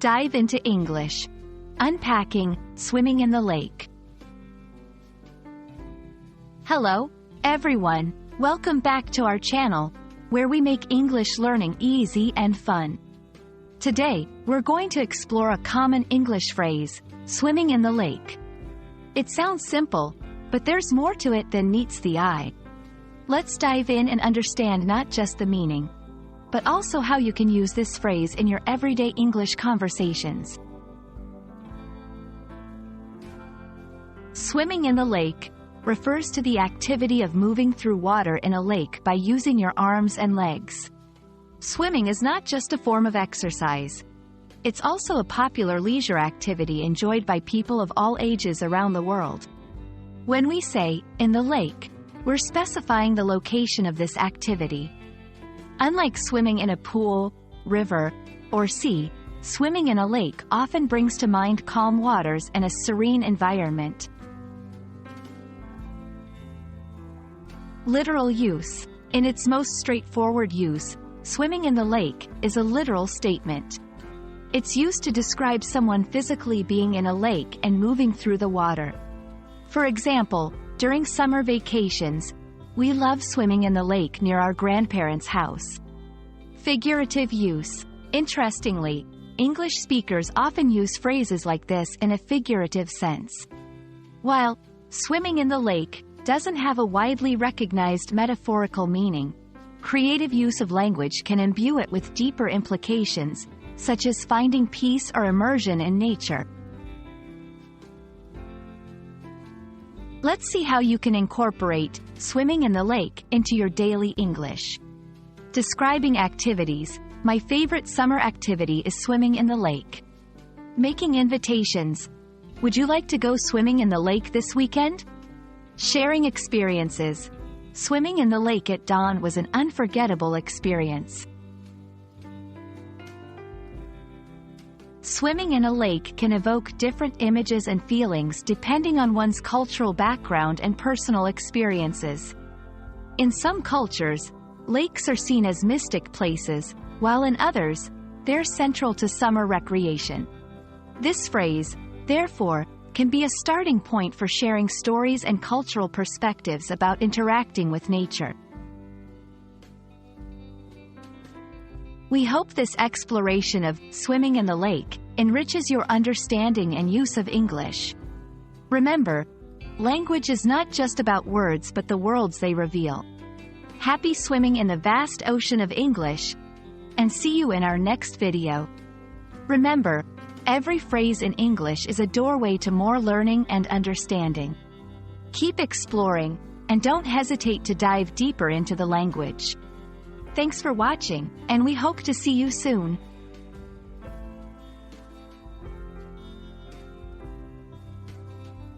Dive into English. Unpacking, swimming in the lake. Hello, everyone. Welcome back to our channel, where we make English learning easy and fun. Today, we're going to explore a common English phrase, swimming in the lake. It sounds simple, but there's more to it than meets the eye. Let's dive in and understand not just the meaning, but also how you can use this phrase in your everyday English conversations. Swimming in the lake refers to the activity of moving through water in a lake by using your arms and legs. Swimming is not just a form of exercise. It's also a popular leisure activity enjoyed by people of all ages around the world. When we say, in the lake, we're specifying the location of this activity. Unlike swimming in a pool, river, or sea, swimming in a lake often brings to mind calm waters and a serene environment. Literal use. In its most straightforward use, swimming in the lake is a literal statement. It's used to describe someone physically being in a lake and moving through the water. For example, during summer vacations, we love swimming in the lake near our grandparents' house. Figurative use. Interestingly, English speakers often use phrases like this in a figurative sense. While swimming in the lake doesn't have a widely recognized metaphorical meaning, creative use of language can imbue it with deeper implications, such as finding peace or immersion in nature. Let's see how you can incorporate swimming in the lake into your daily English. Describing activities. My favorite summer activity is swimming in the lake. Making invitations. Would you like to go swimming in the lake this weekend? Sharing experiences. Swimming in the lake at dawn was an unforgettable experience. Swimming in a lake can evoke different images and feelings depending on one's cultural background and personal experiences. In some cultures, lakes are seen as mystic places, while in others, they're central to summer recreation. This phrase, therefore, can be a starting point for sharing stories and cultural perspectives about interacting with nature. We hope this exploration of swimming in the lake enriches your understanding and use of English. Remember, language is not just about words but the worlds they reveal. Happy swimming in the vast ocean of English, and see you in our next video. Remember, every phrase in English is a doorway to more learning and understanding. Keep exploring, and don't hesitate to dive deeper into the language. Thanks for watching, and we hope to see you soon.